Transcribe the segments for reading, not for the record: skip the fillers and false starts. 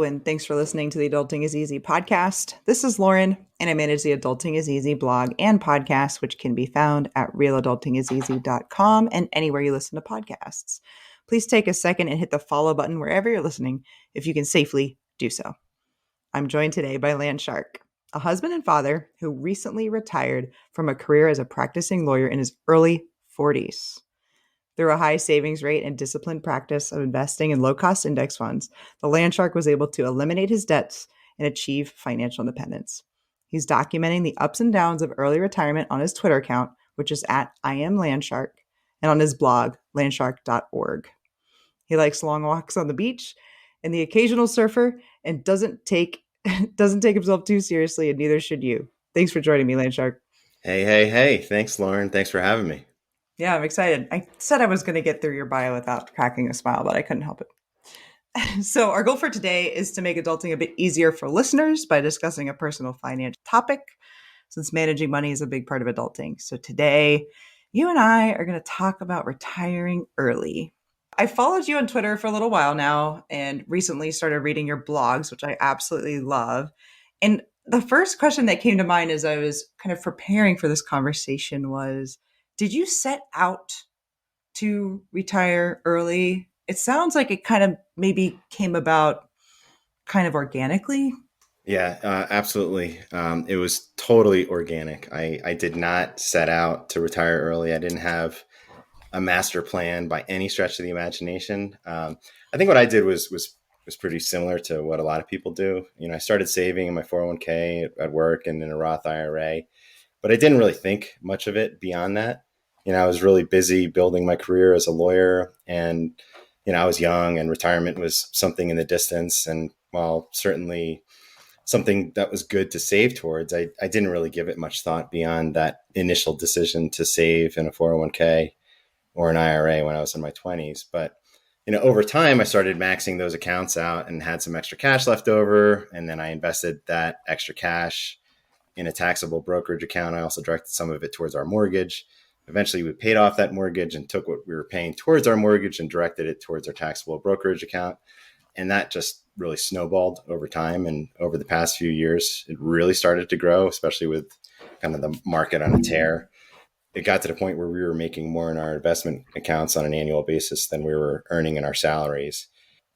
Hello, and thanks for listening to the Adulting is Easy podcast. This is Lauren, and I manage the Adulting is Easy blog and podcast, which can be found at realadultingiseasy.com and anywhere you listen to podcasts. Please take a second and hit the follow button wherever you're listening if you can safely do so. I'm joined today by Landshark, a husband and father who recently retired from a career as a practicing lawyer in his early 40s. Through a high savings rate and disciplined practice of investing in low-cost index funds, the Landshark was able to eliminate his debts and achieve financial independence. He's documenting the ups and downs of early retirement on his Twitter account, which is at I am Landshark, and on his blog, landshark.org. He likes long walks on the beach and the occasional surfer and doesn't take himself too seriously, and neither should you. Thanks for joining me, Landshark. Hey. Thanks, Lauren. Thanks for having me. Yeah, I'm excited. I said I was going to get through your bio without cracking a smile, but I couldn't help it. So our goal for today is to make adulting a bit easier for listeners by discussing a personal financial topic, since managing money is a big part of adulting. So today, you and I are going to talk about retiring early. I followed you on Twitter for a little while now and recently started reading your blogs, which I absolutely love. And the first question that came to mind as I was kind of preparing for this conversation was, did you set out to retire early? It sounds like it kind of maybe came about kind of organically. Yeah, absolutely. It was totally organic. I did not set out to retire early. I didn't have a master plan by any stretch of the imagination. I think what I did was pretty similar to what a lot of people do. You know, I started saving in my 401k at work and in a Roth IRA, but I didn't really think much of it beyond that. You know, I was really busy building my career as a lawyer, and I was young, and retirement was something in the distance. And while certainly something that was good to save towards, I didn't really give it much thought beyond that initial decision to save in a 401k or an IRA when I was in my 20s. But over time, I started maxing those accounts out and had some extra cash left over, and then I invested that extra cash in a taxable brokerage account. I also directed some of it towards our mortgage. Eventually, we paid off that mortgage and took what we were paying towards our mortgage and directed it towards our taxable brokerage account. And that just really snowballed over time. And over the past few years, it really started to grow, especially with kind of the market on a tear. It got to the point where we were making more in our investment accounts on an annual basis than we were earning in our salaries.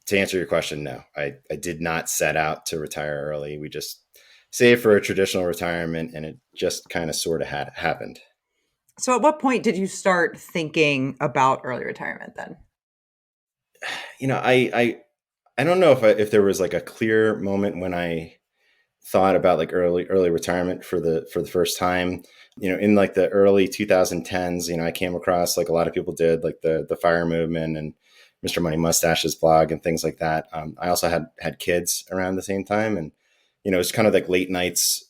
To answer your question, no, I did not set out to retire early. We just saved for a traditional retirement, and it just kind of sort of had happened. So at what point did you start thinking about early retirement then? I don't know if there was like a clear moment when I thought about like early retirement for the first time. In like the early 2010s, I came across, like a lot of people did, like the FIRE movement and Mr. Money Mustache's blog and things like that. I also had kids around the same time, and it was kind of like late nights,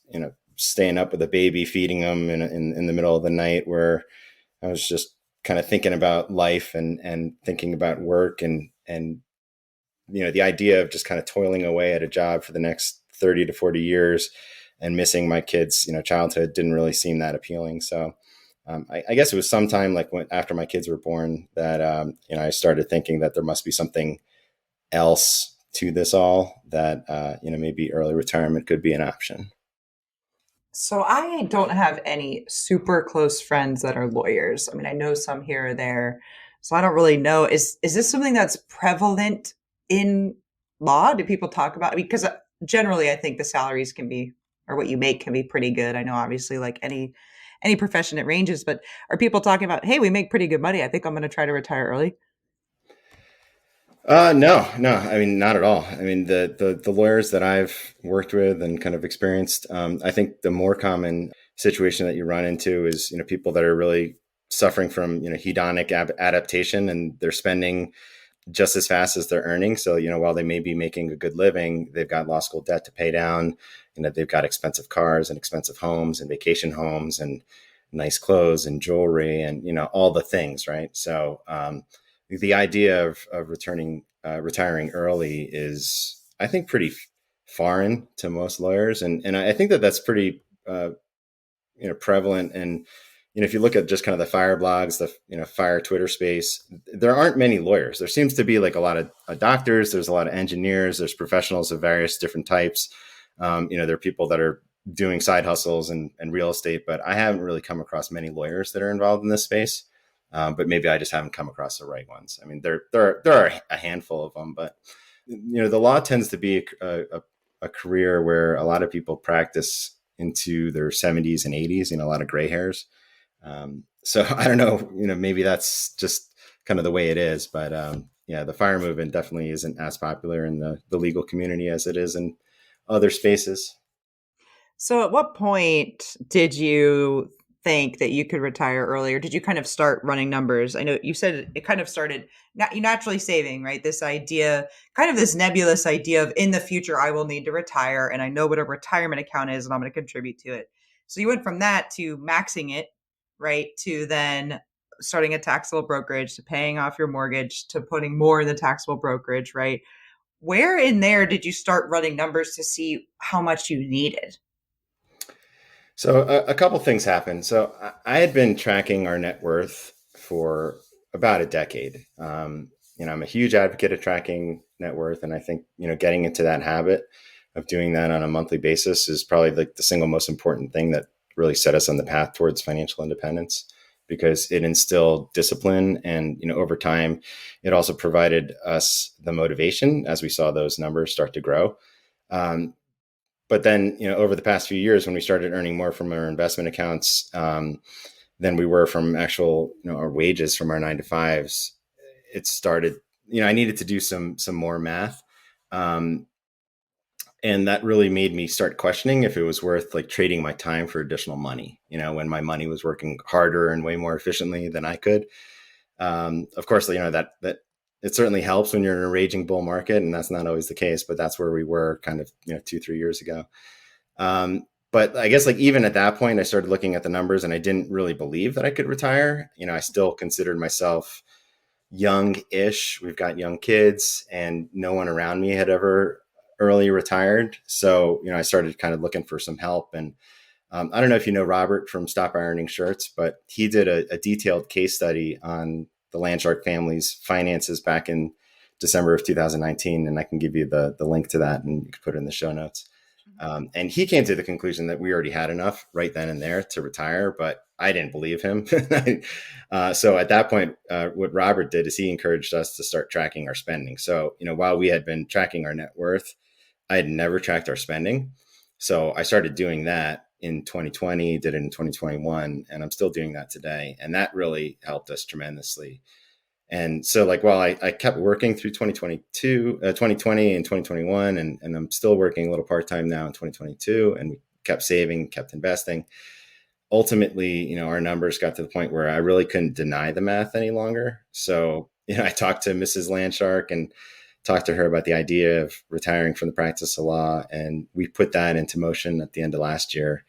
staying up with a baby, feeding them in the middle of the night, where I was just kind of thinking about life and thinking about work and the idea of just kind of toiling away at a job for the next 30 to 40 years and missing my kids, childhood didn't really seem that appealing. So I guess it was sometime like after my kids were born that, I started thinking that there must be something else to this all, that, maybe early retirement could be an option. So I don't have any super close friends that are lawyers. I mean, I know some here or there. So I don't really know. Is this something that's prevalent in law? Do people talk about it? Because generally I think the salaries can be, or what you make can be pretty good. I know obviously like any profession it ranges, but are people talking about, hey, we make pretty good money, I think I'm going to try to retire early? No. I mean, not at all. I mean, the lawyers that I've worked with and kind of experienced, I think the more common situation that you run into is, people that are really suffering from, hedonic adaptation, and they're spending just as fast as they're earning. So, while they may be making a good living, they've got law school debt to pay down. They've got expensive cars and expensive homes and vacation homes and nice clothes and jewelry and, all the things, right? So, the idea of retiring early is, I think, pretty foreign to most lawyers, and I think that that's pretty prevalent and if you look at just kind of the fire blogs, the fire Twitter space, there aren't many lawyers. There seems to be like a lot of doctors. There's a lot of engineers. There's professionals of various different types. There are people that are doing side hustles and real estate, but I haven't really come across many lawyers that are involved in this space. But maybe I just haven't come across the right ones. I mean, there are a handful of them, but the law tends to be a career where a lot of people practice into their 70s and 80s, a lot of gray hairs. So I don't know, maybe that's just kind of the way it is, but the fire movement definitely isn't as popular in the legal community as it is in other spaces. So at what point did you think that you could retire earlier? Did you kind of start running numbers? I know you said it kind of started you naturally saving, right? This idea, kind of this nebulous idea of in the future, I will need to retire and I know what a retirement account is and I'm going to contribute to it. So you went from that to maxing it, right? To then starting a taxable brokerage, to paying off your mortgage, to putting more in the taxable brokerage, right? Where in there did you start running numbers to see how much you needed? So a couple things happened. So I had been tracking our net worth for about a decade. I'm a huge advocate of tracking net worth, and I think getting into that habit of doing that on a monthly basis is probably the single most important thing that really set us on the path towards financial independence, because it instilled discipline, and over time, it also provided us the motivation as we saw those numbers start to grow. But then, over the past few years, when we started earning more from our investment accounts than we were from actual, our wages from our 9 to 5s, it started, I needed to do some more math. And that really made me start questioning if it was worth like trading my time for additional money, when my money was working harder and way more efficiently than I could. Of course, that it certainly helps when you're in a raging bull market, and that's not always the case, but that's where we were kind of, 2-3 years ago. But I guess like even at that point, I started looking at the numbers and I didn't really believe that I could retire. I still considered myself young-ish. We've got young kids and no one around me had ever early retired. So, I started kind of looking for some help. And I don't know if you know Robert from Stop Ironing Shirts, but he did a detailed case study on the Landshark family's finances back in December of 2019. And I can give you the link to that and you can put it in the show notes. And he came to the conclusion that we already had enough right then and there to retire, but I didn't believe him. So at that point, what Robert did is he encouraged us to start tracking our spending. So, while we had been tracking our net worth, I had never tracked our spending. So I started doing that in 2020, did it in 2021, and I'm still doing that today. And that really helped us tremendously. And so while I kept working through 2020 and 2021, and I'm still working a little part-time now in 2022, and we kept saving, kept investing. Ultimately, our numbers got to the point where I really couldn't deny the math any longer. So, I talked to Mrs. Landshark and talked to her about the idea of retiring from the practice of law. And we put that into motion at the end of last year.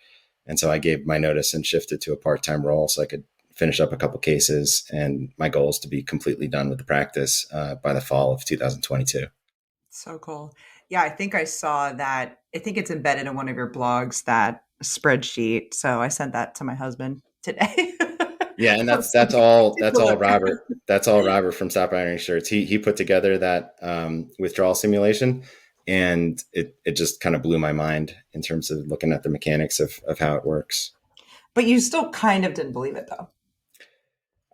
And so I gave my notice and shifted to a part-time role so I could finish up a couple cases. And my goal is to be completely done with the practice by the fall of 2022. So cool. Yeah, I think I saw that. I think it's embedded in one of your blogs, that spreadsheet. So I sent that to my husband today. Yeah, and that's all Robert. That's all Robert from Stop Ironing Shirts. He put together that withdrawal simulation, and it just kind of blew my mind in terms of looking at the mechanics of how it works. But you still kind of didn't believe it, though.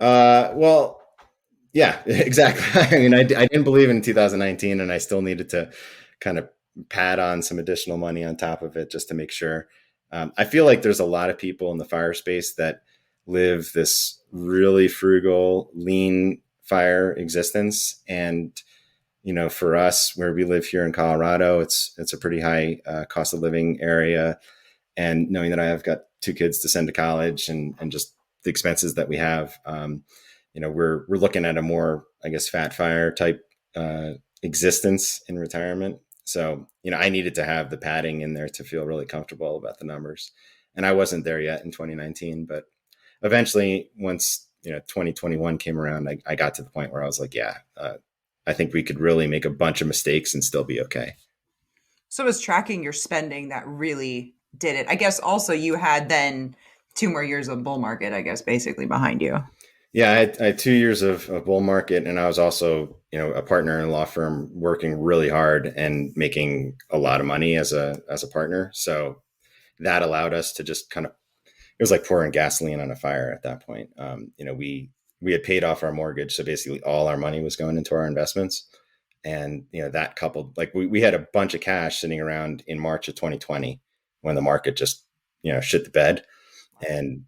Well, yeah, exactly. I mean, I didn't believe in 2019, and I still needed to kind of pad on some additional money on top of it just to make sure. I feel like there's a lot of people in the fire space that live this really frugal, lean fire existence. And, for us where we live here in Colorado, it's a pretty high cost of living area. And knowing that I have got 2 kids to send to college and just the expenses that we have, we're looking at a more, I guess, fat fire type existence in retirement. So, I needed to have the padding in there to feel really comfortable about the numbers. And I wasn't there yet in 2019, but eventually once, 2021 came around, I got to the point where I was like, yeah, I think we could really make a bunch of mistakes and still be okay. So it was tracking your spending that really did it. I guess also you had then 2 more years of bull market, I guess, basically behind you. Yeah, I had 2 years of bull market, and I was also, a partner in a law firm working really hard and making a lot of money as a partner. So that allowed us to just kind of, it was like pouring gasoline on a fire at that point. We had paid off our mortgage, so basically all our money was going into our investments, and that coupled, like, we had a bunch of cash sitting around in March of 2020 when the market just shit the bed. And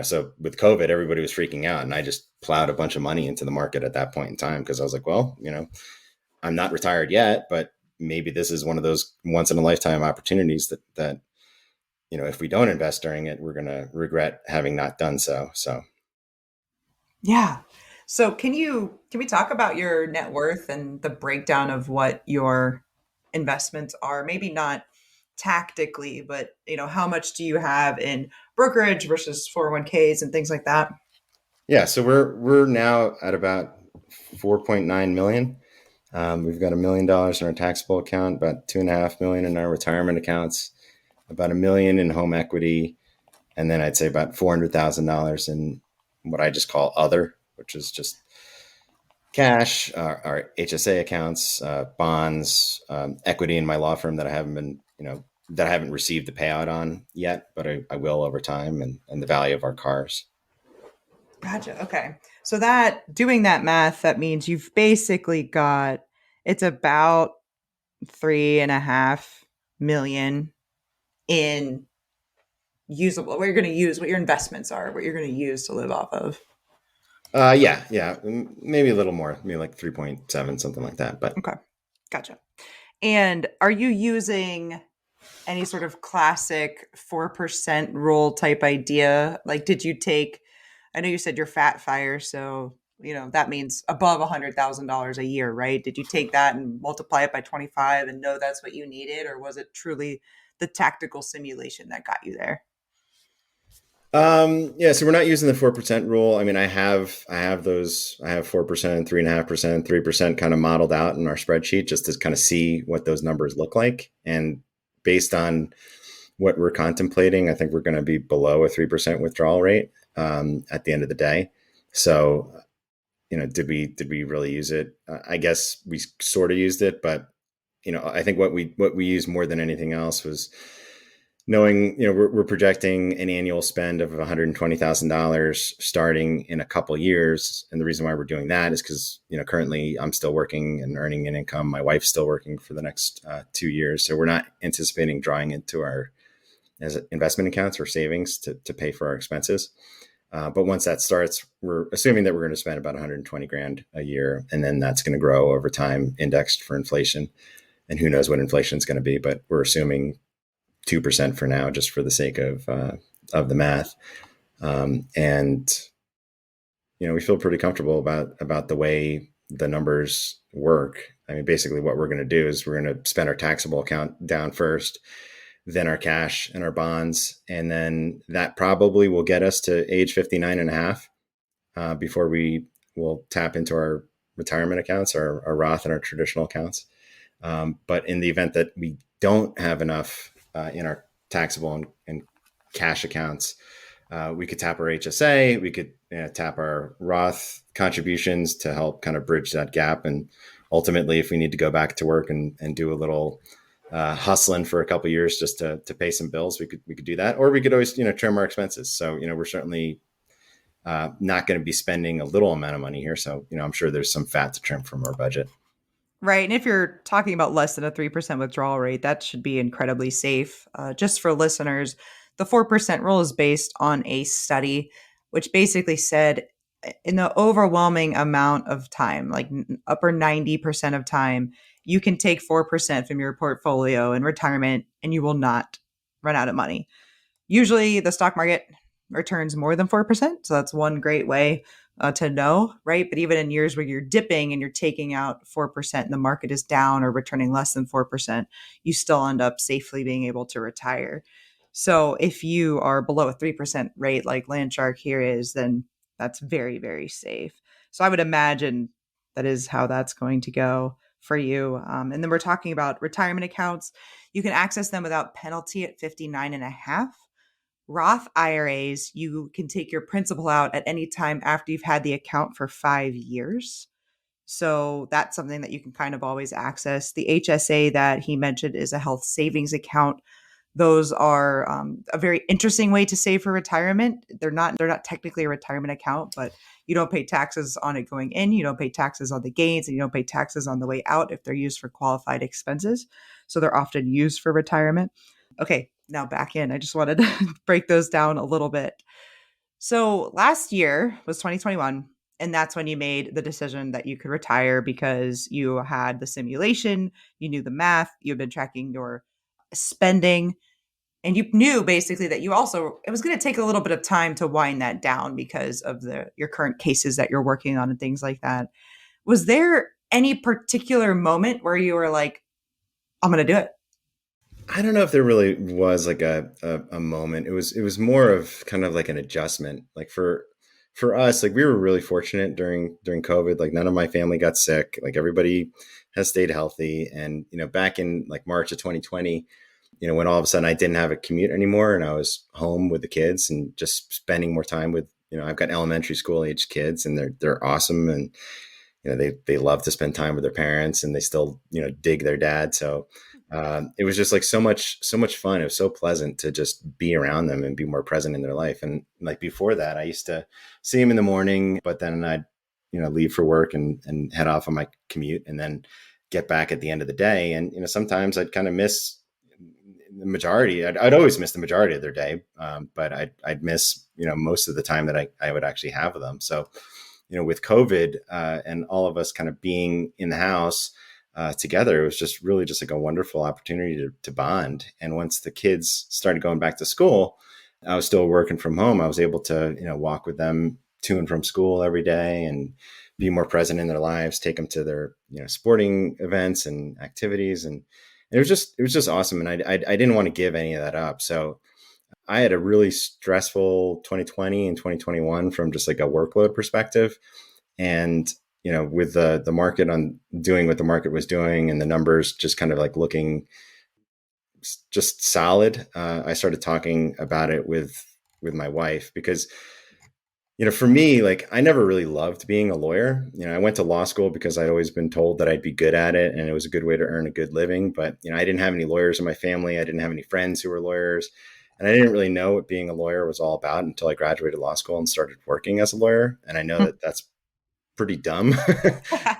so with COVID, everybody was freaking out, and I just plowed a bunch of money into the market at that point in time because I was like, well, I'm not retired yet, but maybe this is one of those once in a lifetime opportunities that if we don't invest during it, we're gonna regret having not done so. So Yeah. So can we talk about your net worth and the breakdown of what your investments are? Maybe not tactically, but how much do you have in brokerage versus 401ks and things like that? yeah, so we're now at about 4.9 million. We've got $1 million in our taxable account, about 2.5 million in our retirement accounts, about 1 million in home equity, and then I'd say about $400,000 in what I just call other, which is just cash, our HSA accounts, bonds, equity in my law firm that I haven't been, that I haven't received the payout on yet, but I will over time, and the value of our cars. Gotcha. Okay. So that doing that math, that means you've basically got it's about 3.5 million in usable, what you're going to use, what your investments are, what you're going to use to live off of. Yeah, maybe a little more, maybe like 3.7, something like that. But Okay. Gotcha. And are you using any sort of classic 4% rule type idea? Like, did you take, I know you said you're fat fire, so, that means above $100,000 a year, right? Did you take that and multiply it by 25 and know that's what you needed? Or was it truly the tactical simulation that got you there? yeah, so we're not using the 4% rule. I mean, I have 4%, 3.5%, 3% kind of modeled out in our spreadsheet just to kind of see what those numbers look like. And based on what we're contemplating, I think we're going to be below a 3% withdrawal rate at the end of the day. So, did we really use it? I guess we sort of used it, but I think what we used more than anything else was knowing, we're projecting an annual spend of $120,000 starting in a couple years. And the reason why we're doing that is because, currently I'm still working and earning an income. My wife's still working for the next 2 years. So we're not anticipating drawing into our as investment accounts or savings to pay for our expenses. But once that starts, we're assuming that we're going to spend about 120 grand a year. And then that's going to grow over time, indexed for inflation. And who knows what inflation is going to be, but we're assuming 2% for now, just for the sake of the math. And we feel pretty comfortable about the way the numbers work. I mean, basically, what we're going to do is we're going to spend our taxable account down first, then our cash and our bonds, and then that probably will get us to age 59 and a half before we will tap into our retirement accounts, our Roth and our traditional accounts. But in the event that we don't have enough in our taxable and cash accounts, we could tap our HSA, we could tap our Roth contributions to help kind of bridge that gap. And ultimately, if we need to go back to work and do a little hustling for a couple of years just to pay some bills, we could do that, or we could always trim our expenses. So we're certainly not going to be spending a little amount of money here. So I'm sure there's some fat to trim from our budget. Right. And if you're talking about less than a 3% withdrawal rate, that should be incredibly safe. Just for listeners, the 4% rule is based on a study, which basically said in the overwhelming amount of time, like upper 90% of time, you can take 4% from your portfolio in retirement and you will not run out of money. Usually the stock market returns more than 4%. So that's one great way to know, right? But even in years where you're dipping and you're taking out 4% and the market is down or returning less than 4%, you still end up safely being able to retire. So if you are below a 3% rate like Landshark here is, then that's very, very safe. So I would imagine that is how that's going to go for you. And then we're talking about retirement accounts. You can access them without penalty at 59 and a half, Roth IRAs, you can take your principal out at any time after you've had the account for 5 years. So that's something that you can kind of always access. The HSA that he mentioned is a health savings account. Those are a very interesting way to save for retirement. They're not technically a retirement account, but you don't pay taxes on it going in. You don't pay taxes on the gains, and you don't pay taxes on the way out if they're used for qualified expenses. So they're often used for retirement. Okay, now back in. I just wanted to break those down a little bit. So last year was 2021, and that's when you made the decision that you could retire because you had the simulation, you knew the math, you've been tracking your spending, and you knew basically that it was going to take a little bit of time to wind that down because of your current cases that you're working on and things like that. Was there any particular moment where you were like, I'm going to do it? I don't know if there really was like a moment. It was more of kind of like an adjustment. Like for us, like we were really fortunate during COVID. Like none of my family got sick. Like everybody has stayed healthy. And back in like March of 2020, when all of a sudden I didn't have a commute anymore and I was home with the kids and just spending more time with, I've got elementary school age kids and they're awesome, and they love to spend time with their parents and they still dig their dad. So it was just like so much fun. It was so pleasant to just be around them and be more present in their life. And like before that, I used to see them in the morning, but then I'd leave for work and head off on my commute and then get back at the end of the day. And sometimes I'd kind of miss the majority. I'd always miss the majority of their day, but I'd miss most of the time that I would actually have with them. So with COVID and all of us kind of being in the house together, it was just really just like a wonderful opportunity to bond. And once the kids started going back to school, I was still working from home. I was able to walk with them to and from school every day and be more present in their lives, take them to their sporting events and activities, and it was just awesome. And I didn't want to give any of that up. So I had a really stressful 2020 and 2021 from just like a workload perspective. And, with the market on doing what the market was doing and the numbers just kind of like looking just solid, I started talking about it with my wife because, for me, like I never really loved being a lawyer. I went to law school because I'd always been told that I'd be good at it and it was a good way to earn a good living. But, I didn't have any lawyers in my family. I didn't have any friends who were lawyers. And I didn't really know what being a lawyer was all about until I graduated law school and started working as a lawyer. And I know that that's pretty dumb,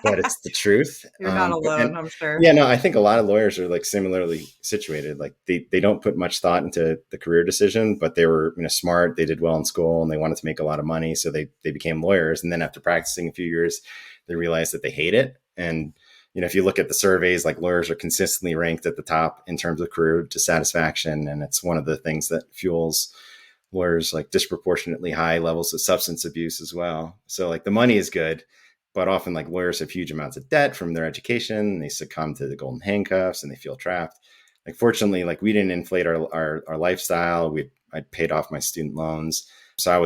but it's the truth. You're not alone, And I'm sure. yeah, no, I think a lot of lawyers are like similarly situated. Like they don't put much thought into the career decision, but they were smart. They did well in school and they wanted to make a lot of money, so they became lawyers. And then after practicing a few years, they realized that they hate it. And if you look at the surveys, like lawyers are consistently ranked at the top in terms of career dissatisfaction, and it's one of the things that fuels lawyers like disproportionately high levels of substance abuse as well. So like the money is good, but often like lawyers have huge amounts of debt from their education and they succumb to the golden handcuffs and they feel trapped. Like fortunately, like we didn't inflate our lifestyle. I'd paid off my student loans. So I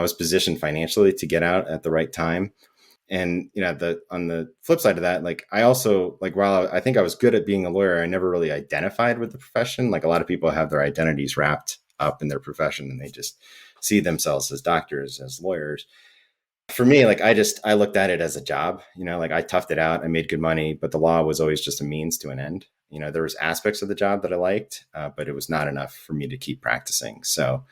was positioned financially to get out at the right time. And on the flip side of that, like I also like while I think I was good at being a lawyer, I never really identified with the profession. Like a lot of people have their identities wrapped up in their profession and they just see themselves as doctors, as lawyers. For me, like I looked at it as a job, like I toughed it out. I made good money, but the law was always just a means to an end. There was aspects of the job that I liked, but it was not enough for me to keep practicing. So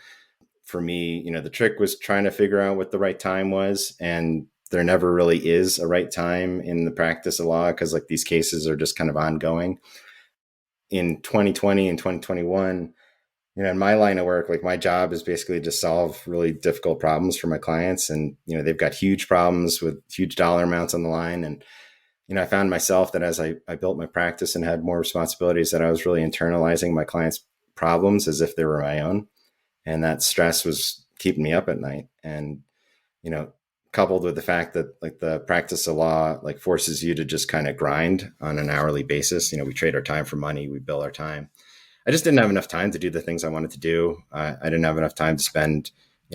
for me, the trick was trying to figure out what the right time was. And there never really is a right time in the practice of law because like these cases are just kind of ongoing. In 2020 and 2021, in my line of work, like my job is basically to solve really difficult problems for my clients. And, they've got huge problems with huge dollar amounts on the line. And, I found myself that as I built my practice and had more responsibilities, that I was really internalizing my clients' problems as if they were my own. And that stress was keeping me up at night. And, coupled with the fact that like the practice of law, like forces you to just kind of grind on an hourly basis. We trade our time for money, we bill our time. I just didn't have enough time to do the things I wanted to do. I didn't have enough time to spend,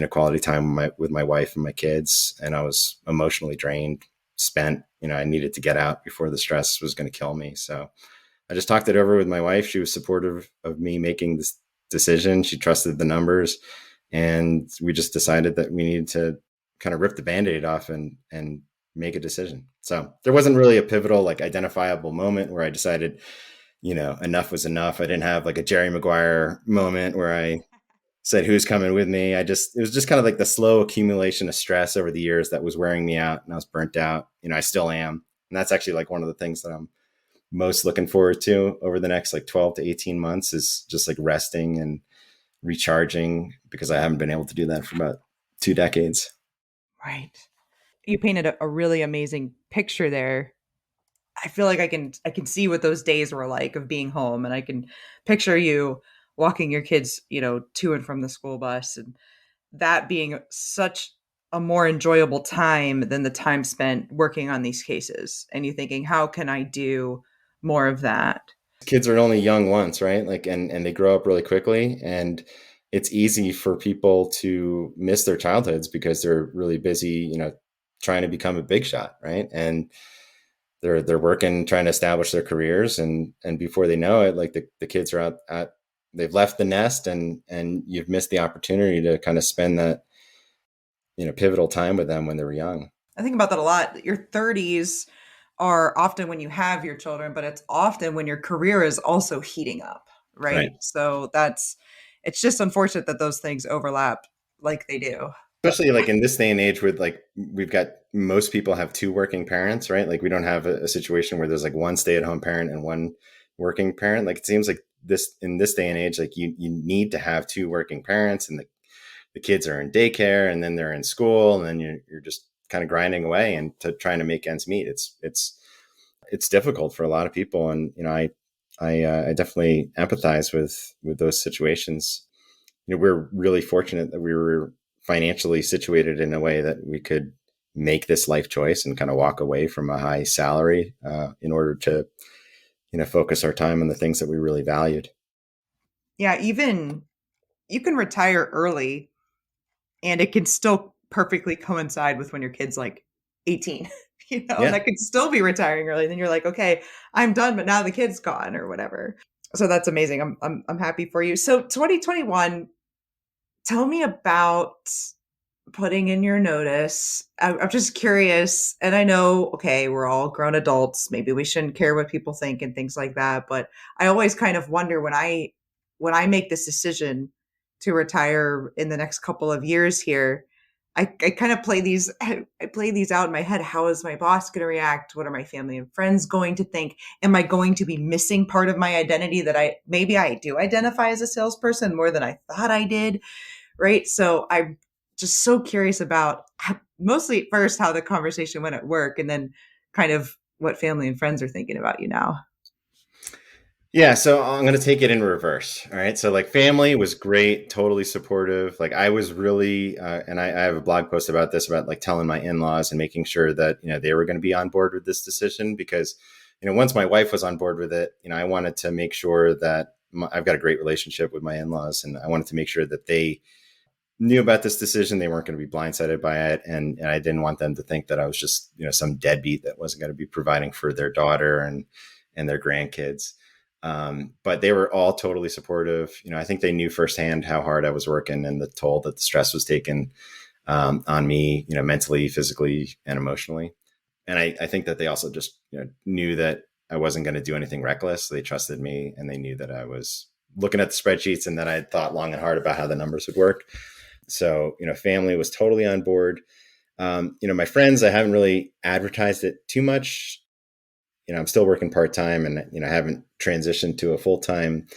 quality time with my wife and my kids. And I was emotionally drained, spent, I needed to get out before the stress was going to kill me. So I just talked it over with my wife. She was supportive of me making this decision. She trusted the numbers, and we just decided that we needed to kind of rip the Band-Aid off and make a decision. So there wasn't really a pivotal, like, identifiable moment where I decided, enough was enough. I didn't have like a Jerry Maguire moment where I said, who's coming with me? It was just kind of like the slow accumulation of stress over the years that was wearing me out, and I was burnt out. I still am. And that's actually like one of the things that I'm most looking forward to over the next like 12 to 18 months is just like resting and recharging, because I haven't been able to do that for about 2 decades. Right. You painted a really amazing picture there. I feel like I can see what those days were like of being home, and I can picture you walking your kids, to and from the school bus, and that being such a more enjoyable time than the time spent working on these cases, and you thinking, how can I do more of that? Kids are only young once, right? Like, and they grow up really quickly, and it's easy for people to miss their childhoods because they're really busy, trying to become a big shot, right? And they're working, trying to establish their careers, and before they know it, like the kids are out at they've left the nest, and you've missed the opportunity to kind of spend that, pivotal time with them when they were young. I think about that a lot. Your 30s are often when you have your children, but it's often when your career is also heating up, right? Right. So it's just unfortunate that those things overlap like they do. But Especially like in this day and age with like we've got most people have two working parents, right? Like we don't have a situation where there's like one stay-at-home parent and one working parent. Like it seems like this in this day and age, like you need to have two working parents, and the kids are in daycare, and then they're in school, and then you're just kind of grinding away and trying to make ends meet. It's difficult for a lot of people, and I definitely empathize with those situations. We're really fortunate that we were financially situated in a way that we could make this life choice and kind of walk away from a high salary in order to focus our time on the things that we really valued. yeah, even you can retire early and it can still perfectly coincide with when your kid's like 18, and Yeah. that could still be retiring early. Then you're like, okay, I'm done, but now the kid's gone or whatever. So that's amazing. I'm happy for you. So 2021, tell me about putting in your notice. I'm just curious, and I know, okay, we're all grown adults. Maybe we shouldn't care what people think and things like that. But I always kind of wonder when I make this decision to retire in the next couple of years here. I kind of play these. I play these out in my head. How is my boss going to react? What are my family and friends going to think? Am I going to be missing part of my identity that I do identify as a salesperson more than I thought I did? Right. So I'm just so curious about mostly at first how the conversation went at work, and then kind of what family and friends are thinking about you now. Yeah, so I'm going to take it in reverse. All right. So, like, family was great, totally supportive. Like, I was really, and I have a blog post about this, about like telling my in laws and making sure that, they were going to be on board with this decision because, once my wife was on board with it, I wanted to make sure that I've got a great relationship with my in laws, and I wanted to make sure that they knew about this decision. They weren't going to be blindsided by it. And I didn't want them to think that I was just, some deadbeat that wasn't going to be providing for their daughter and their grandkids. But they were all totally supportive. I think they knew firsthand how hard I was working and the toll that the stress was taking on me, mentally, physically, and emotionally. And I think that they also just knew that I wasn't going to do anything reckless. They trusted me, and they knew that I was looking at the spreadsheets and that I had thought long and hard about how the numbers would work. So, family was totally on board. My friends, I haven't really advertised it too much. I'm still working part-time, and, I haven't transitioned to a full-time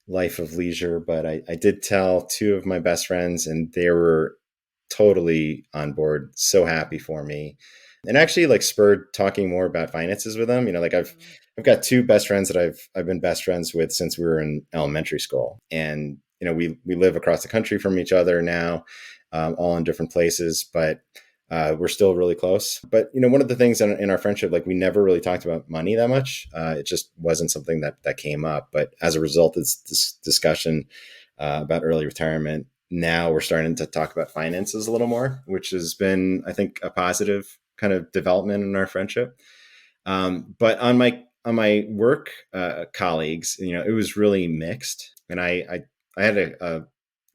life of leisure, but I did tell two of my best friends, and they were totally on board, so happy for me, and actually like spurred talking more about finances with them. Like I've got two best friends that I've been best friends with since we were in elementary school, and we live across the country from each other now, all in different places, but we're still really close. But one of the things in our friendship, like we never really talked about money that much. It just wasn't something that came up. But as a result of this discussion about early retirement, now we're starting to talk about finances a little more, which has been, I think, a positive kind of development in our friendship. But on my work colleagues, it was really mixed, and I I had a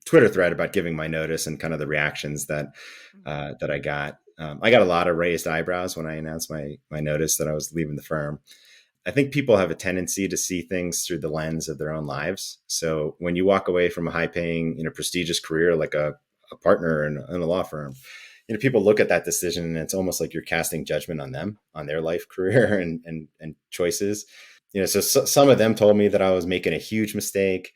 Twitter thread about giving my notice and kind of the reactions that I got. I got a lot of raised eyebrows when I announced my notice that I was leaving the firm. I think people have a tendency to see things through the lens of their own lives. So when you walk away from a high paying, prestigious career like a partner in a law firm, people look at that decision and it's almost like you're casting judgment on them, on their life, career, and choices. So some of them told me that I was making a huge mistake.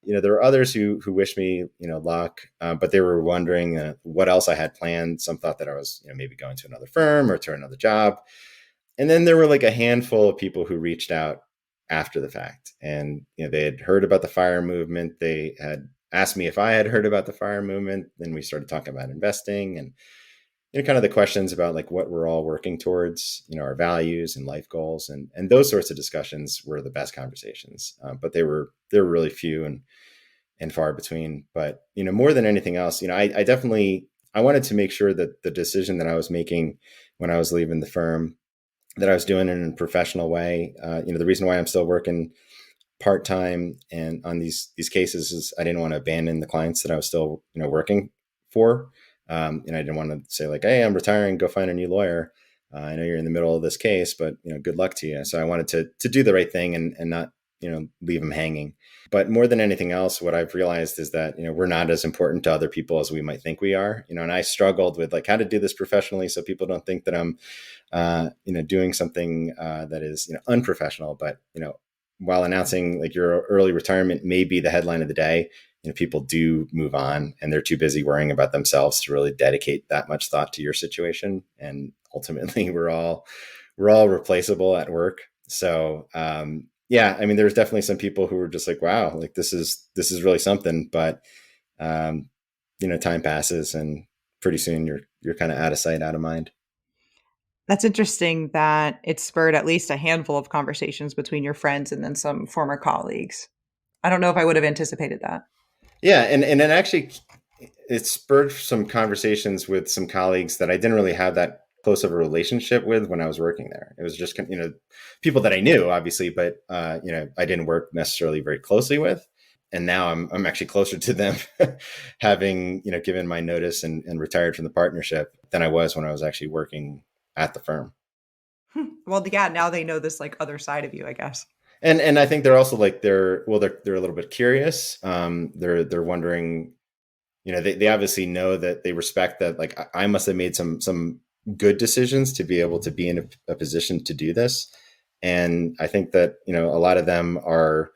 There were others who wished me, luck, but they were wondering what else I had planned. Some thought that I was, maybe going to another firm or to another job. And then there were like a handful of people who reached out after the fact, and they had heard about the fire movement. They had asked me if I had heard about the fire movement. Then we started talking about investing and kind of the questions about like what we're all working towards, our values and life goals, and those sorts of discussions were the best conversations. But they were really few and far between. But more than anything else, I definitely I wanted to make sure that the decision that I was making when I was leaving the firm, that I was doing it in a professional way. The reason why I'm still working part time and on these cases is I didn't want to abandon the clients that I was still working for. And I didn't want to say like, "Hey, I'm retiring. Go find a new lawyer. I know you're in the middle of this case, but good luck to you." So I wanted to do the right thing and not leave them hanging. But more than anything else, what I've realized is that we're not as important to other people as we might think we are. And I struggled with like how to do this professionally so people don't think that I'm doing something that is unprofessional. But while announcing like your early retirement may be the headline of the day, people do move on and they're too busy worrying about themselves to really dedicate that much thought to your situation. And ultimately, we're all replaceable at work. So yeah, I mean, there's definitely some people who were just like, wow, like this is really something. But time passes and pretty soon you're kind of out of sight, out of mind. That's interesting that it spurred at least a handful of conversations between your friends and then some former colleagues. I don't know if I would have anticipated that. Yeah, and then actually it spurred some conversations with some colleagues that I didn't really have that close of a relationship with when I was working there. It was just people that I knew, obviously, but I didn't work necessarily very closely with. And now I'm actually closer to them, having given my notice and retired from the partnership than I was when I was actually working at the firm. Well, yeah, now they know this like other side of you, I guess. And I think they're also like they're a little bit curious. They're wondering, they obviously know that they respect that like I must have made some good decisions to be able to be in a position to do this. And I think that a lot of them are,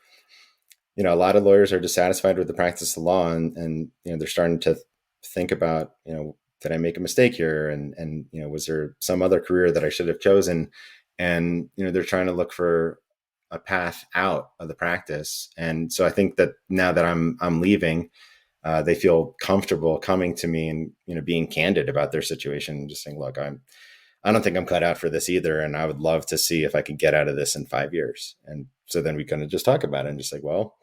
a lot of lawyers are dissatisfied with the practice of law, and they're starting to think about did I make a mistake here, and was there some other career that I should have chosen, and they're trying to look for a path out of the practice. And so I think that now that I'm leaving, they feel comfortable coming to me and being candid about their situation and just saying, look, I don't think I'm cut out for this either, and I would love to see if I could get out of this in 5 years. And so then we kind of just talk about it and just like, well,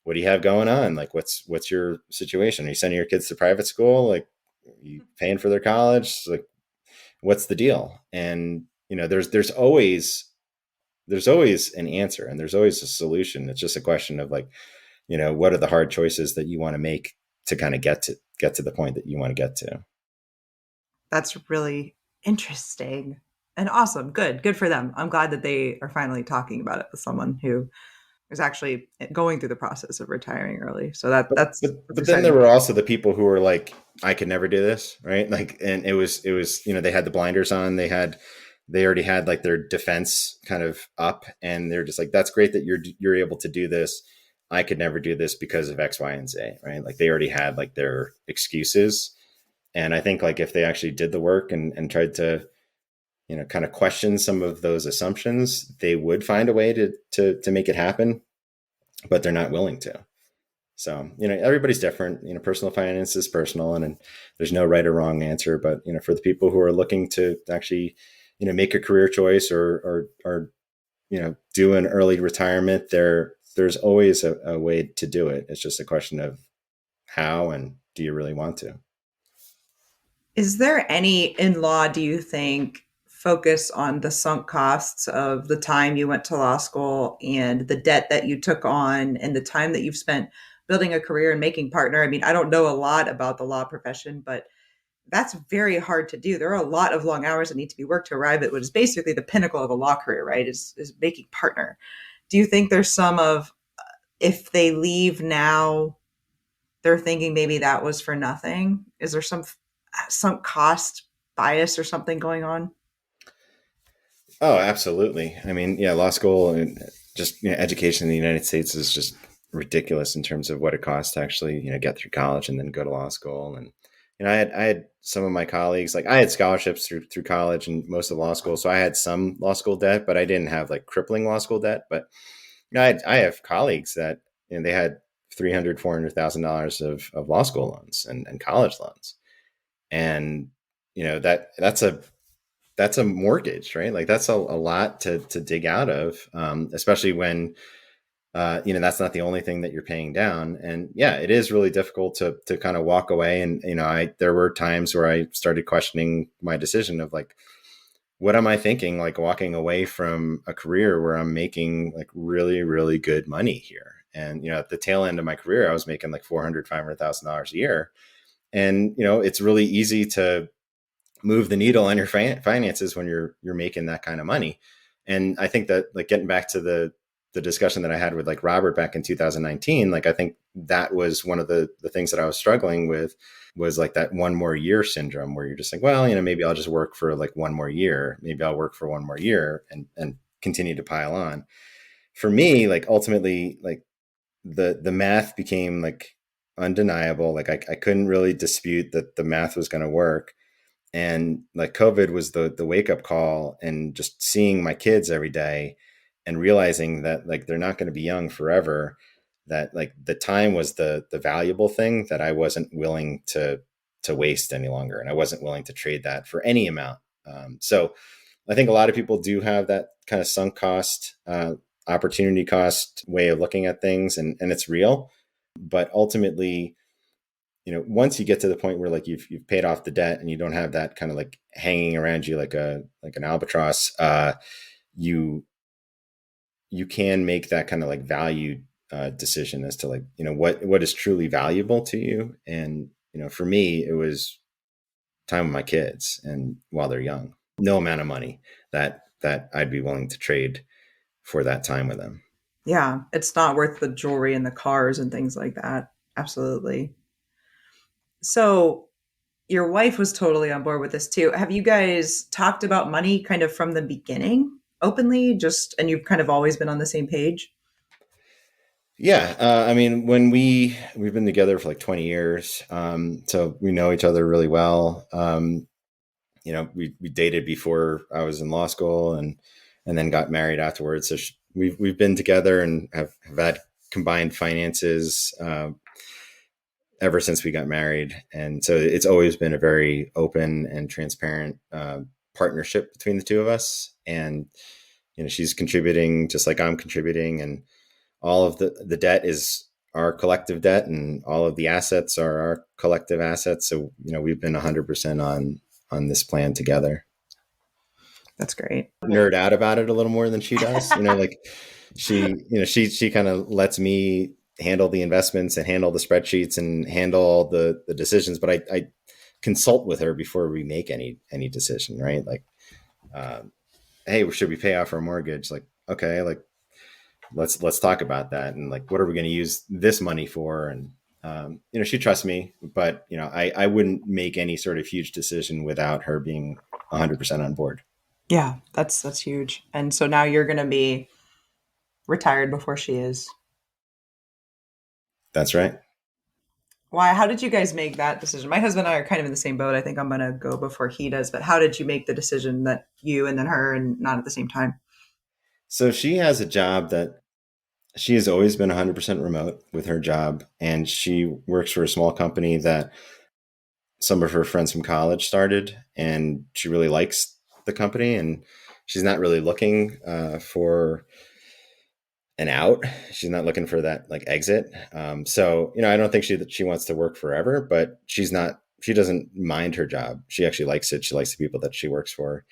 what do you have going on? Like, what's your situation? Are you sending your kids to private school? Like, are you paying for their college? Like, what's the deal? And there's always an answer and there's always a solution. It's just a question of like, what are the hard choices that you want to make to kind of get to the point that you want to get to. That's really interesting and awesome. Good for them. I'm glad that they are finally talking about it with someone who is actually going through the process of retiring early. So But that's but that's but then there exciting. were also the people who were like, I could never do this, right? Like, and it was they had the blinders on. They already had like their defense kind of up, and they're just like, that's great that you're able to do this. I could never do this because of X, Y, and Z, right? Like they already had like their excuses. And I think like if they actually did the work and tried to, kind of question some of those assumptions, they would find a way to make it happen, but they're not willing to. So, everybody's different. Personal finance is personal, and there's no right or wrong answer. But, for the people who are looking to actually, make a career choice or do an early retirement, there's always a way to do it. It's just a question of how and do you really want to? Is there any in law, do you think, focus on the sunk costs of the time you went to law school and the debt that you took on and the time that you've spent building a career and making partner. I mean, I don't know a lot about the law profession, but that's very hard to do. There are a lot of long hours that need to be worked to arrive at what is basically the pinnacle of a law career, right? Is making partner. Do you think there's some of, if they leave now, they're thinking maybe that was for nothing? Is there some cost bias or something going on? Oh, absolutely. I mean, yeah, law school and just education in the United States is just ridiculous in terms of what it costs to actually get through college and then go to law school. And I had some of my colleagues, like I had scholarships through college and most of law school, so I had some law school debt, but I didn't have like crippling law school debt. But I have colleagues that they had $300,000-$400,000 of law school loans and college loans, and that's a mortgage, right? Like that's a lot to dig out of, especially when, that's not the only thing that you're paying down. And yeah, it is really difficult to kind of walk away. And, there were times where I started questioning my decision of like, what am I thinking? Like walking away from a career where I'm making like really, really good money here. And, at the tail end of my career, I was making like $400,000-$500,000 a year. And, it's really easy to move the needle on your finances when you're making that kind of money. And I think that, like, getting back to the discussion that I had with like Robert back in 2019, like I think that was one of the things that I was struggling with, was like that one more year syndrome, where you're just like, well, maybe I'll just work for like one more year, maybe I'll work for one more year and continue to pile on. For me, like ultimately, like the math became like undeniable. Like I couldn't really dispute that the math was going to work. And like COVID was the wake up call, and just seeing my kids every day and realizing that like they're not going to be young forever, that like the time was the valuable thing that I wasn't willing to waste any longer, and I wasn't willing to trade that for any amount. So I think a lot of people do have that kind of sunk cost, opportunity cost way of looking at things, and it's real. But ultimately, once you get to the point where like you've paid off the debt and you don't have that kind of like hanging around you like an albatross, you can make that kind of like value decision as to like what is truly valuable to you. And for me, it was time with my kids, and while they're young, no amount of money that I'd be willing to trade for that time with them. Yeah, it's not worth the jewelry and the cars and things like that. Absolutely. So your wife was totally on board with this too. Have you guys talked about money kind of from the beginning openly, just, and you've kind of always been on the same page? Yeah, I mean, when we've been together for like 20 years, so we know each other really well. We dated before I was in law school, and then got married afterwards. So we've been together and have had combined finances ever since we got married, and so it's always been a very open and transparent partnership between the two of us. And she's contributing just like I'm contributing, and all of the debt is our collective debt, and all of the assets are our collective assets. So we've been 100% on this plan together. That's great. Nerd out about it a little more than she does. Like she kind of lets me handle the investments and handle the spreadsheets and handle all the decisions, but I consult with her before we make any decision, right? Like, hey, should we pay off our mortgage? Like, okay, like let's talk about that, and like what are we going to use this money for? And she trusts me, but I wouldn't make any sort of huge decision without her being 100% on board. Yeah, that's huge. And so now you're going to be retired before she is. That's right. Why? How did you guys make that decision? My husband and I are kind of in the same boat. I think I'm going to go before he does. But how did you make the decision that you and then her, and not at the same time? So she has a job that she has always been 100% remote with her job, and she works for a small company that some of her friends from college started, and she really likes the company, and she's not really looking for an out. She's not looking for that like exit. So I don't think she wants to work forever, but she doesn't mind her job. She actually likes it. She likes the people that she works for,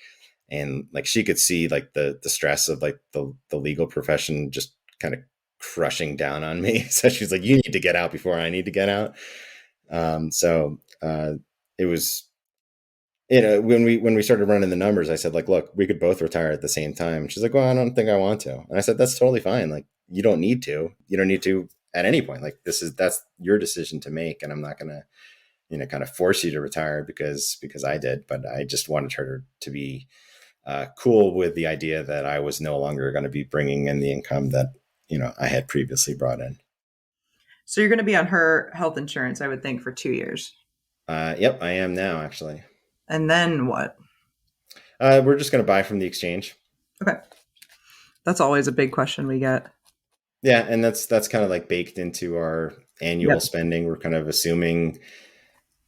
and like she could see like the stress of like the legal profession just kind of crushing down on me. So she's like, you need to get out before I need to get out. So it was, when we started running the numbers, I said, like, look, we could both retire at the same time. She's like, well, I don't think I want to. And I said, that's totally fine. Like, you don't need to. You don't need to at any point. Like, that's your decision to make, and I'm not gonna, kind of force you to retire because I did. But I just wanted her to be cool with the idea that I was no longer going to be bringing in the income that I had previously brought in. So you're going to be on her health insurance, I would think, for 2 years. Yep, I am now, actually. And then what? We're just going to buy from the exchange. Okay. That's always a big question we get. Yeah, and that's kind of like baked into our annual Yep. spending. We're kind of assuming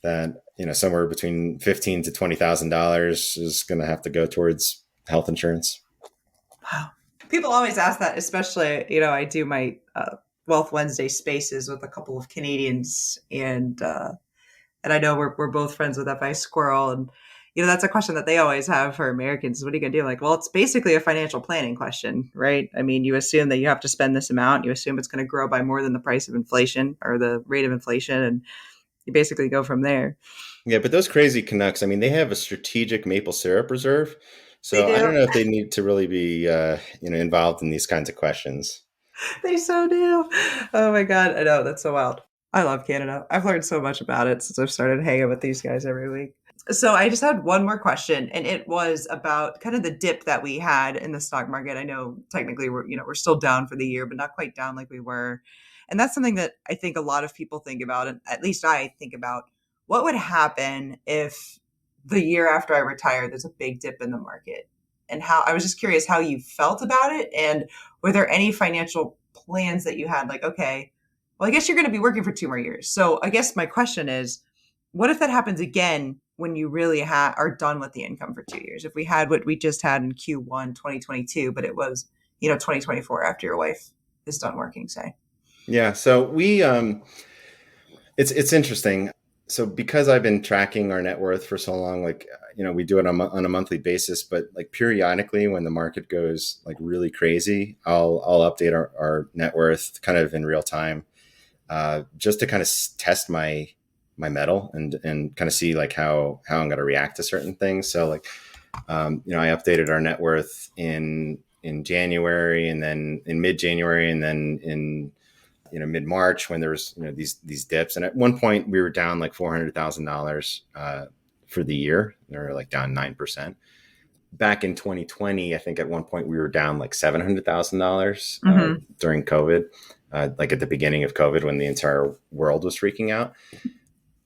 that somewhere between $15,000 to $20,000 is going to have to go towards health insurance. Wow. People always ask that, especially, I do my Wealth Wednesday spaces with a couple of Canadians, and I know we're both friends with FI Squirrel, and that's a question that they always have for Americans. What are you going to do? Like, well, it's basically a financial planning question, right? I mean, you assume that you have to spend this amount. You assume it's going to grow by more than the price of inflation or the rate of inflation, and you basically go from there. Yeah, but those crazy Canucks, I mean, they have a strategic maple syrup reserve. They So I do. don't know if they need to really be, involved in these kinds of questions. They so do. Oh my God. I know. That's so wild. I love Canada. I've learned so much about it since I've started hanging with these guys every week. So I just had one more question, and it was about kind of the dip that we had in the stock market. I know technically we're still down for the year, but not quite down like we were. And that's something that I think a lot of people think about, and at least I think about what would happen if the year after I retire, there's a big dip in the market. And how I was just curious how you felt about it, and were there any financial plans that you had? Like, okay, well, I guess you're going to be working for 2 more years. So I guess my question is, what if that happens again when you really are done with the income for 2 years? If we had what we just had in Q1 2022, but it was 2024 after your wife is done working, say. Yeah, so it's interesting. So because I've been tracking our net worth for so long, like, we do it on a monthly basis, but like periodically when the market goes like really crazy, I'll update our net worth kind of in real time, just to kind of test my metal and kind of see like how I'm going to react to certain things. So like, I updated our net worth in January, and then in mid-January, and then in mid-March, when there was these dips. And at one point we were down like $400,000 for the year. They were like down 9%. Back in 2020, I think at one point we were down like $700,000 during COVID, like at the beginning of COVID, when the entire world was freaking out.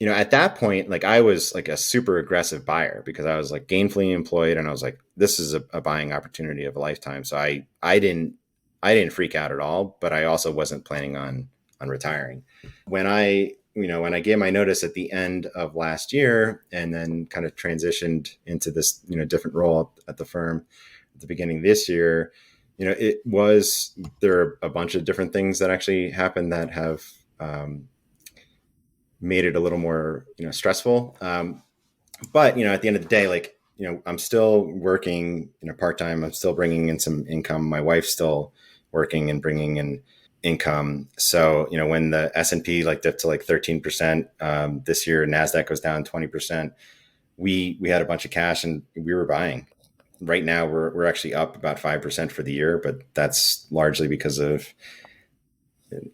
At that point, like, I was like a super aggressive buyer because I was like gainfully employed, and I was like, this is a buying opportunity of a lifetime. So I didn't freak out at all, but I also wasn't planning on retiring. When I gave my notice at the end of last year, and then kind of transitioned into this, different role at the firm at the beginning of this year, there are a bunch of different things that actually happened that have, made it a little more, stressful. But, at the end of the day, like, I'm still working, part-time. I'm still bringing in some income. My wife's still working and bringing in income. So, when the S&P like dipped to like 13%, this year, NASDAQ goes down 20%. We had a bunch of cash and we were buying. Right now we're actually up about 5% for the year, but that's largely because of,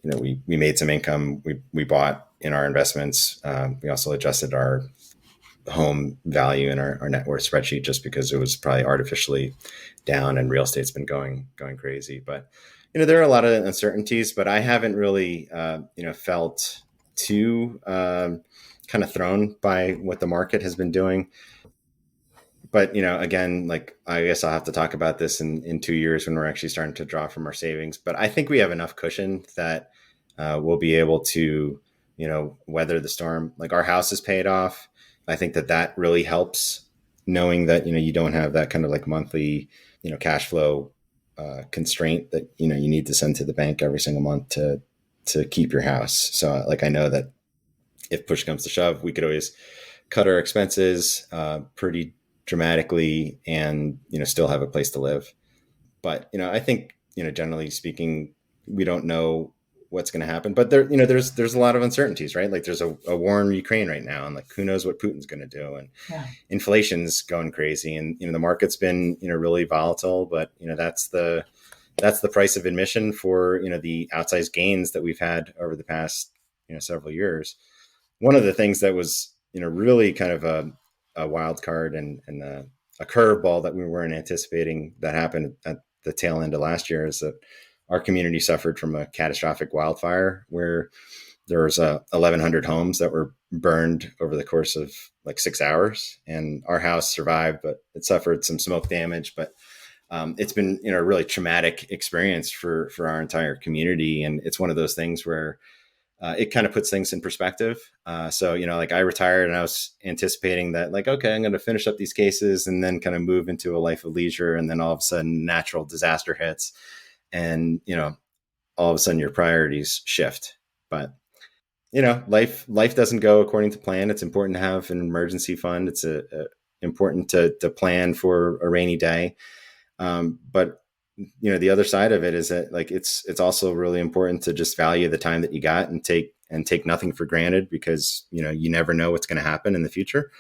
we made some income. We bought in our investments. We also adjusted our home value in our net worth spreadsheet just because it was probably artificially down, and real estate's been going crazy. But, there are a lot of uncertainties, but I haven't really, felt too kind of thrown by what the market has been doing. But, again, like, I guess I'll have to talk about this in 2 years when we're actually starting to draw from our savings. But I think we have enough cushion that we'll be able to, weather the storm. Like, our house is paid off. I think that really helps, knowing that, you don't have that kind of like monthly, cash flow constraint that, you need to send to the bank every single month to keep your house. So like, I know that if push comes to shove, we could always cut our expenses pretty dramatically and, still have a place to live. But, I think, generally speaking, we don't know what's going to happen. But there, there's a lot of uncertainties, right? Like there's a war in Ukraine right now, and like who knows what Putin's going to do, and Yeah. inflation's going crazy, and the market's been really volatile. But that's the price of admission for the outsized gains that we've had over the past several years. One of the things that was really kind of a wild card and a curveball that we weren't anticipating that happened at the tail end of last year is that our community suffered from a catastrophic wildfire where there was 1,100 homes that were burned over the course of like 6 hours, and our house survived, but it suffered some smoke damage. But it's been a really traumatic experience for our entire community, and it's one of those things where it kind of puts things in perspective. So like I retired and I was anticipating that, like, okay, I'm going to finish up these cases and then kind of move into a life of leisure, and then all of a sudden natural disaster hits, and all of a sudden your priorities shift. But life doesn't go according to plan. It's important to have an emergency fund. It's important to plan for a rainy day. But the other side of it is that, like, it's also really important to just value the time that you got and take nothing for granted, because you never know what's going to happen in the future.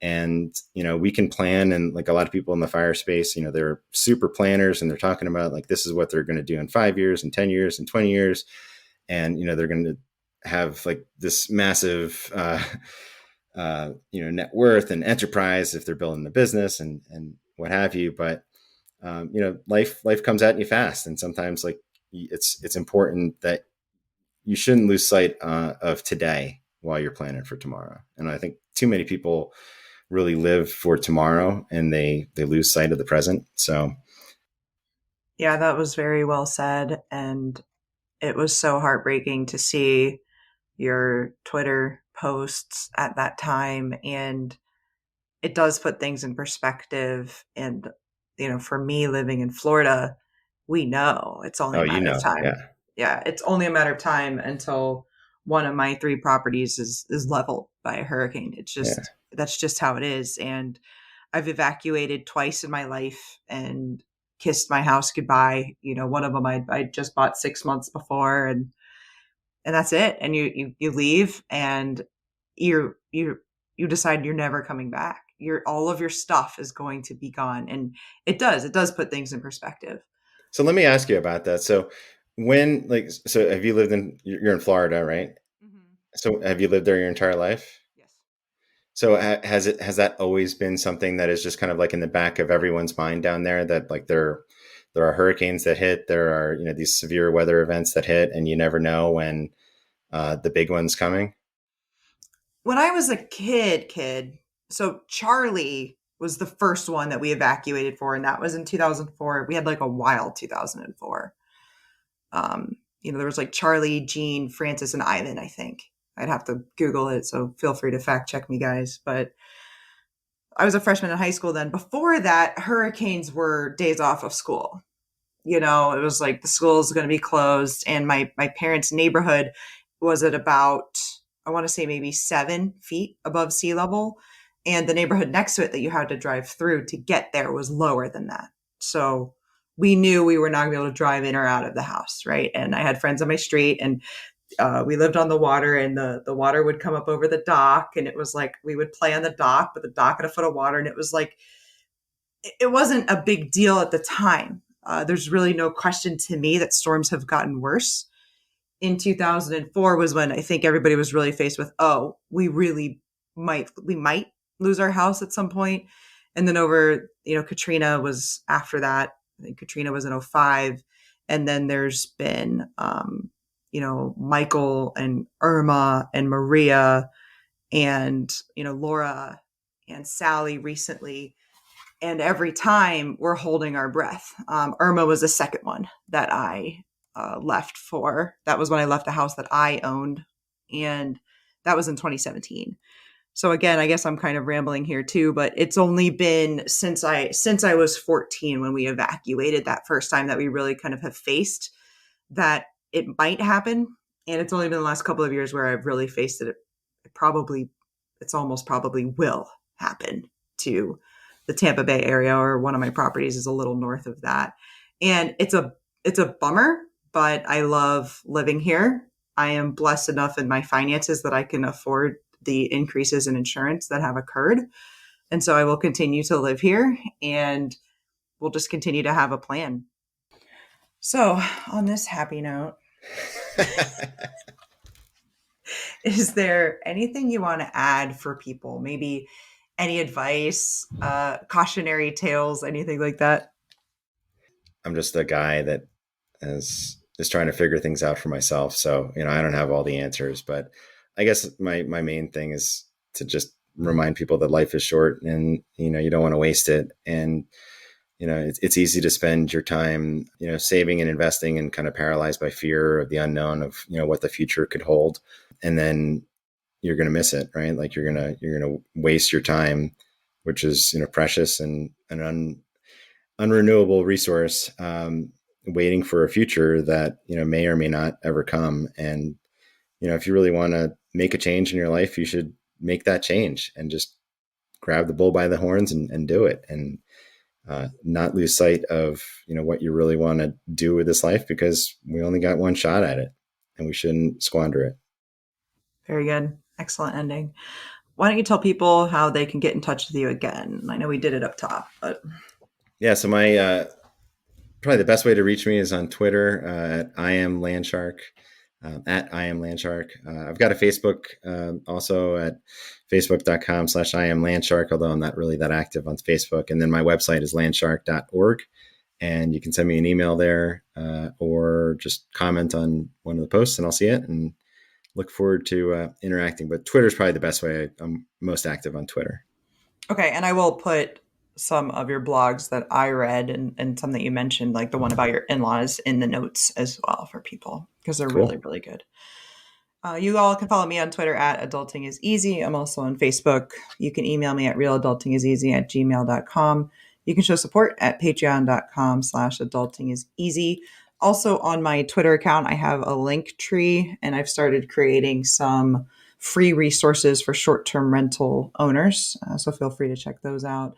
And we can plan, and like a lot of people in the fire space, they're super planners, and they're talking about like this is what they're going to do in 5 years and 10 years and 20 years, and they're going to have like this massive net worth and enterprise if they're building the business and what have you. But life comes at you fast, and sometimes like it's important that you shouldn't lose sight of today while you're planning for tomorrow. And I think too many people really live for tomorrow, and they lose sight of the present. So Yeah, that was very well said. And it was so heartbreaking to see your Twitter posts at that time. And it does put things in perspective. And, for me living in Florida, we know it's only oh, a matter of time. yeah, Yeah, it's only a matter of time until one of my three properties is leveled by a hurricane. yeah. That's just how it is. And I've evacuated twice in my life and kissed my house goodbye. One of them I just bought 6 months before, and that's it. And you leave, and you decide you're never coming back. All of your stuff is going to be gone, and it does put things in perspective. So let me ask you about that. So have you lived you're in Florida, right? Mm-hmm. So have you lived there your entire life? Yes. So has that always been something that is just kind of like in the back of everyone's mind down there, that like there are hurricanes that hit, there are these severe weather events that hit, and you never know when the big one's coming? When I was a kid, so Charlie was the first one that we evacuated for, and that was in 2004. We had like a wild 2004. There was like Charlie, Jean, Francis, and Ivan, I think. I'd have to Google it, so feel free to fact check me, guys. But I was a freshman in high school then. Before that, hurricanes were days off of school. It was like the school's going to be closed, and my parents' neighborhood was at about, I want to say maybe 7 feet above sea level, and the neighborhood next to it that you had to drive through to get there was lower than that. So we knew we were not going to be able to drive in or out of the house, right? And I had friends on my street, and we lived on the water, and the water would come up over the dock, and it was like we would play on the dock, but the dock had a foot of water, and it was like it wasn't a big deal at the time. There's really no question to me that storms have gotten worse. In 2004 was when I think everybody was really faced with, oh, we might lose our house at some point. And then Katrina was after that. I think Katrina was in '05. And then there's been, Michael and Irma and Maria and, Laura and Sally recently. And every time we're holding our breath. Irma was the second one that I left for. That was when I left the house that I owned. And that was in 2017. So again, I guess I'm kind of rambling here too, but it's only been since I was 14 when we evacuated that first time that we really kind of have faced that it might happen. And it's only been the last couple of years where I've really faced it. It's almost probably will happen to the Tampa Bay area, or one of my properties is a little north of that. And it's a bummer, but I love living here. I am blessed enough in my finances that I can afford the increases in insurance that have occurred. And so I will continue to live here and we'll just continue to have a plan. So, on this happy note, is there anything you want to add for people? Maybe any advice, cautionary tales, anything like that? I'm just a guy that is trying to figure things out for myself. So, I don't have all the answers, but I guess my main thing is to just remind people that life is short and, you don't want to waste it. And, it's easy to spend your time, saving and investing and kind of paralyzed by fear of the unknown of, what the future could hold. And then you're going to miss it, right? Like you're going to waste your time, which is, precious and an unrenewable resource, waiting for a future that, may or may not ever come. And, if you really want to make a change in your life, you should make that change and just grab the bull by the horns and do it. And, not lose sight of, what you really want to do with this life, because we only got one shot at it and we shouldn't squander it. Very good. Excellent ending. Why don't you tell people how they can get in touch with you again? I know we did it up top, but yeah. So my probably the best way to reach me is on Twitter at I am Landshark. At I am Landshark. I've got a Facebook also at facebook.com/I am Landshark, although I'm not really that active on Facebook. And then my website is landshark.org. And you can send me an email there or just comment on one of the posts and I'll see it and look forward to interacting. But Twitter is probably the best way. I'm most active on Twitter. okay. And I will put some of your blogs that I read and some that you mentioned, like the one about your in-laws, in the notes as well for people, because they're Cool. really, really good. You all can follow me on Twitter at Adulting is Easy. I'm also on Facebook. You can email me at realadultingiseasy@gmail.com. You can show support at patreon.com/adultingiseasy. Also on my Twitter account, I have a link tree and I've started creating some free resources for short-term rental owners. So feel free to check those out.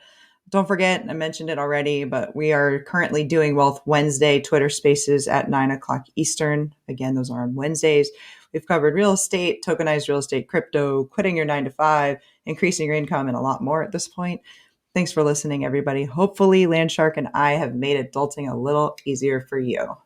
Don't forget, I mentioned it already, but we are currently doing Wealth Wednesday Twitter Spaces at 9 o'clock Eastern. Again, those are on Wednesdays. We've covered real estate, tokenized real estate, crypto, quitting your 9 to 5, increasing your income, and a lot more at this point. Thanks for listening, everybody. Hopefully, Landshark and I have made adulting a little easier for you.